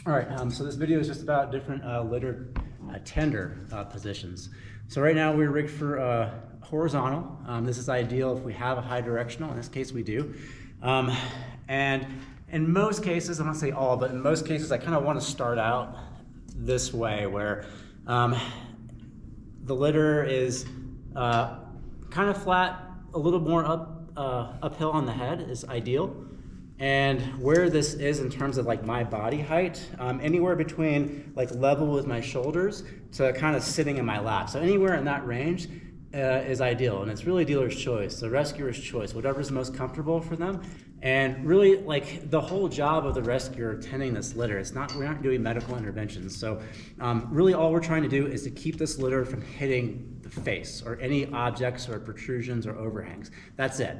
All right, so this video is just about different litter tender positions. So right now we're rigged for horizontal. This is ideal if we have a high directional. In this case we do. And in most cases, I'm not saying all, but in most cases I kind of want to start out this way where the litter is kind of flat, a little more uphill on the head is ideal. And where this is in terms of like my body height, anywhere between like level with my shoulders to kind of sitting in my lap. So anywhere in that range is ideal, and it's really dealer's choice, the rescuer's choice, whatever's most comfortable for them. And really, like, the whole job of the rescuer tending this litter, we're not doing medical interventions. So really all we're trying to do is to keep this litter from hitting the face or any objects or protrusions or overhangs. That's it.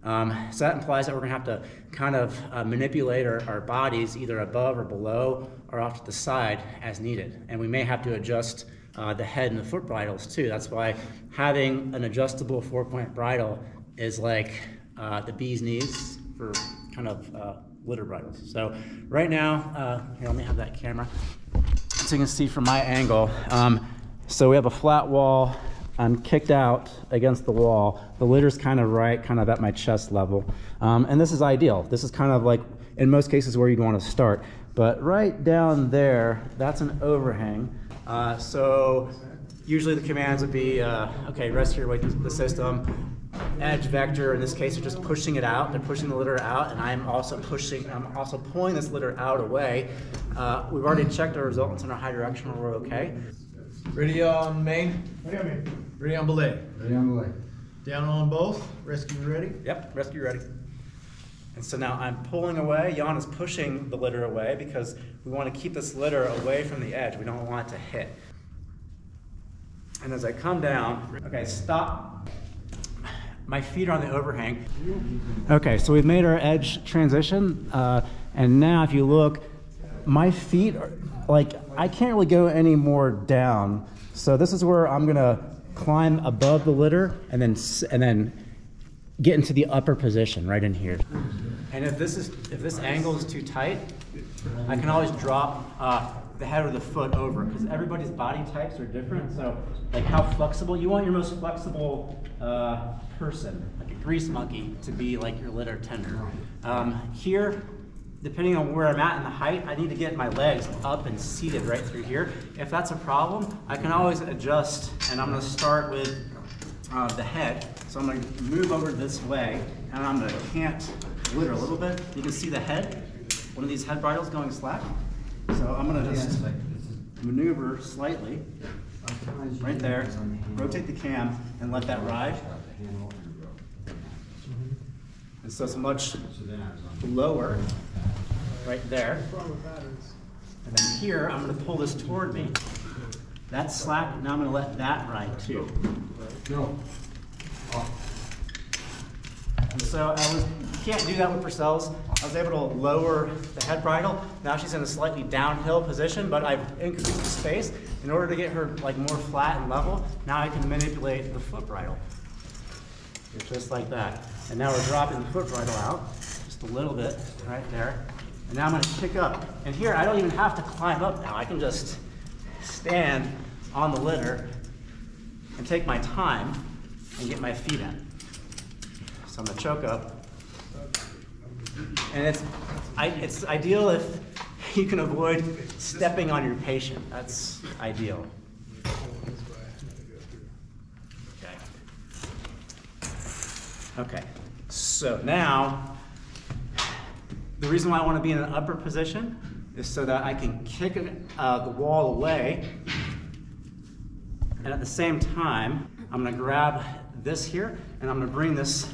So that implies that we're going to have to kind of manipulate our bodies either above or below or off to the side as needed. And we may have to adjust the head and the foot bridles too. That's why having an adjustable 4-point bridle is like the bee's knees for kind of litter bridles. So right now, here, let me have that camera so you can see from my angle. So we have a flat wall. I'm kicked out against the wall. The litter's kind of right, kind of at my chest level. And this is ideal. This is kind of like, in most cases, where you'd want to start. But right down there, that's an overhang. So usually the commands would be, okay, rescue weight the system. Edge vector, in this case, they're just pushing it out. They're pushing the litter out, and I'm also pulling this litter out away. We've already checked our results in our high directional, we're okay. Ready on main? Ready on main. Ready on belay? Ready on belay. Down on both. Rescue ready? Yep, rescue ready. And so now I'm pulling away. Jan is pushing the litter away because we want to keep this litter away from the edge. We don't want it to hit. And as I come down, okay, stop. My feet are on the overhang. Okay, so we've made our edge transition. And now if you look, my feet are like, I can't really go any more down. So this is where I'm gonna climb above the litter and then get into the upper position right in here. And if this angle is too tight, I can always drop the head or the foot over, because everybody's body types are different. So like how flexible, you want your most flexible person, like a grease monkey, to be like your litter tender. Here, depending on where I'm at in the height, I need to get my legs up and seated right through here. If that's a problem, I can always adjust, and I'm gonna start with the head. So I'm gonna move over this way, and I'm gonna cant the litter a little bit. You can see the head, one of these head bridles going slack. So I'm gonna just maneuver slightly, right there, rotate the cam, and let that ride. And so it's much lower, right there. And then here, I'm gonna pull this toward me. That's slack, now I'm gonna let that ride too. And so you can't do that with Purcell's. I was able to lower the head bridle. Now she's in a slightly downhill position, but I've increased the space in order to get her like more flat and level. Now I can manipulate the foot bridle. Just like that. And now we're dropping the foot bridle out, just a little bit, right there. And now I'm gonna kick up. And here, I don't even have to climb up now. I can just stand on the litter and take my time and get my feet in. So I'm gonna choke up. And it's ideal if you can avoid stepping on your patient. That's ideal. Okay, so now, the reason why I want to be in an upper position is so that I can kick the wall away, and at the same time, I'm going to grab this here, and I'm going to bring this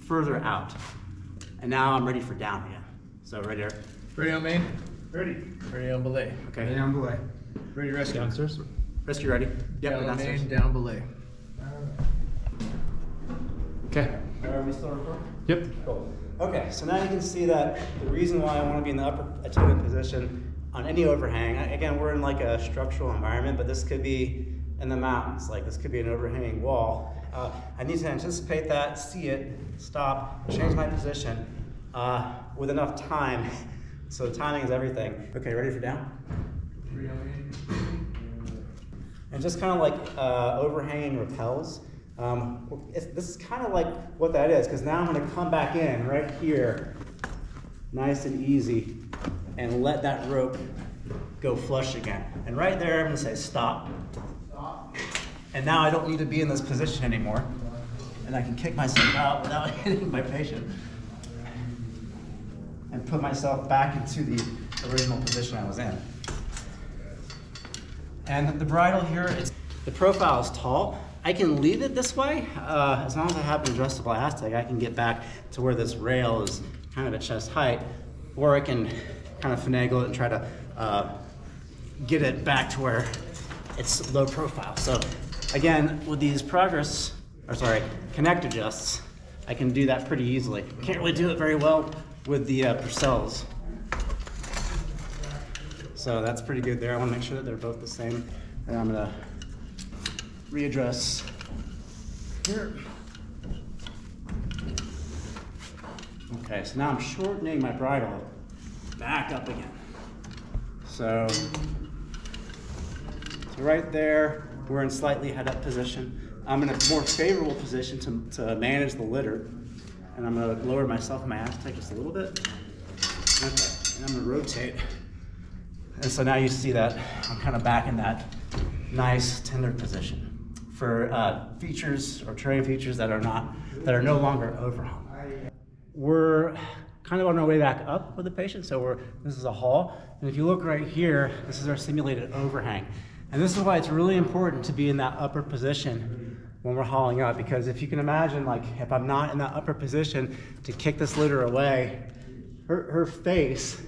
further out. And now I'm ready for down again. So right here. Ready on main? Ready. Ready on belay? Okay. Ready on belay. Ready rescue? Downstairs? Rescue ready? Yep, Down downstairs. main, down belay. Okay. Are we still recording? Yep. Cool. Okay, so now you can see that the reason why I want to be in the upper attendant position on any overhang, again, we're in like a structural environment, but this could be in the mountains, like this could be an overhanging wall. I need to anticipate that, see it, stop, change my position with enough time So timing is everything. Okay, ready for down? And just kind of like overhanging rappels. This is kind of like what that is, because now I'm going to come back in right here, nice and easy, and let that rope go flush again. And right there, I'm going to say stop. Stop. And now I don't need to be in this position anymore, and I can kick myself out without hitting my patient, and put myself back into the original position I was in. And the bridle here, the profile is tall. I can leave it this way. As long as I have an adjustable AZTEK, I can get back to where this rail is kind of at chest height, or I can kind of finagle it and try to get it back to where it's low profile. So again, with these connect adjusts, I can do that pretty easily. Can't really do it very well with the Purcells. So that's pretty good there. I want to make sure that they're both the same. And I'm going to readdress here. Okay, so now I'm shortening my bridle back up again. So right there, we're in slightly head up position. I'm in a more favorable position to manage the litter. And I'm going to lower myself and my AZTEK just a little bit. Okay, and I'm going to rotate. And so now you see that I'm kind of back in that nice tender position for features or terrain features that are no longer overhung. We're kind of on our way back up with the patient. So this is a hall, and if you look right here, this is our simulated overhang. And this is why it's really important to be in that upper position when we're hauling up, because if you can imagine, like if I'm not in that upper position to kick this litter away, her face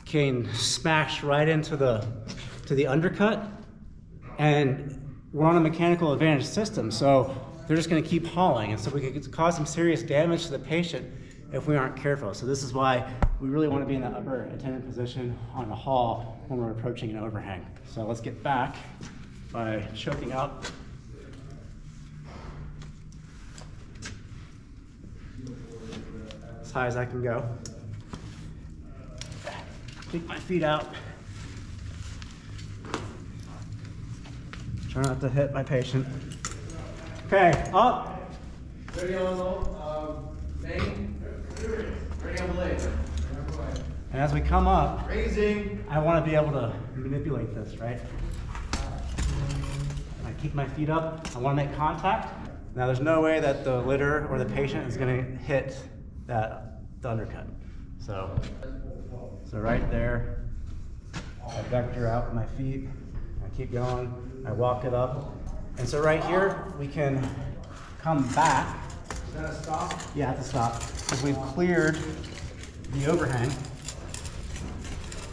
can smash right into the undercut, and we're on a mechanical advantage system, so they're just going to keep hauling, and so we could cause some serious damage to the patient if we aren't careful. So this is why we really want to be in that upper attendant position on a haul when we're approaching an overhang. So let's get back by choking up. As high as I can go. Kick my feet out. Try not to hit my patient. Okay, up. Ready on main. Ready on belay. And as we come up, Raising. I want to be able to manipulate this, right? I keep my feet up. I want to make contact. Now there's no way that the litter or the patient is going to hit the undercut. So right there, I vector out with my feet. I keep going. I walk it up. And so right here, we can come back. Is that a stop? Yeah, at the stop. Because we've cleared the overhang.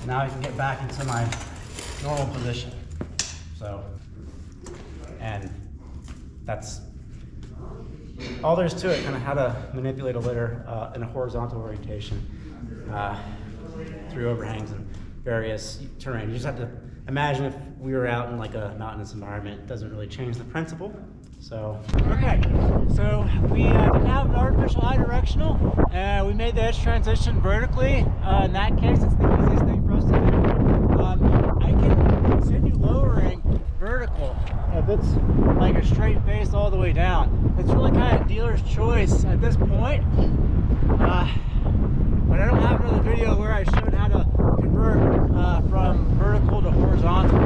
Now I can get back into my normal position. So, and that's all there is to it, kind of how to manipulate a litter in a horizontal orientation through overhangs and various terrain. You just have to imagine if we were out in like a mountainous environment. It doesn't really change the principle. So, okay, so we didn't have an artificial high directional. We made the edge transition vertically. In that case, it's the easiest thing for us to do. I can continue lowering vertical if it's like a straight face all the way down. It's really kind of dealer's choice at this point. But I don't have another video where I showed how to convert from vertical to horizontal.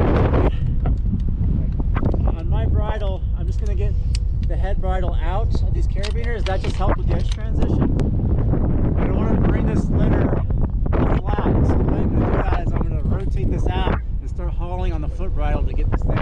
On my bridle, I'm just going to get the head bridle out of these carabiners. That just helped with the edge transition. But I want to bring this litter flat. So the way I'm going to do that is I'm going to rotate this out and start hauling on the foot bridle to get this thing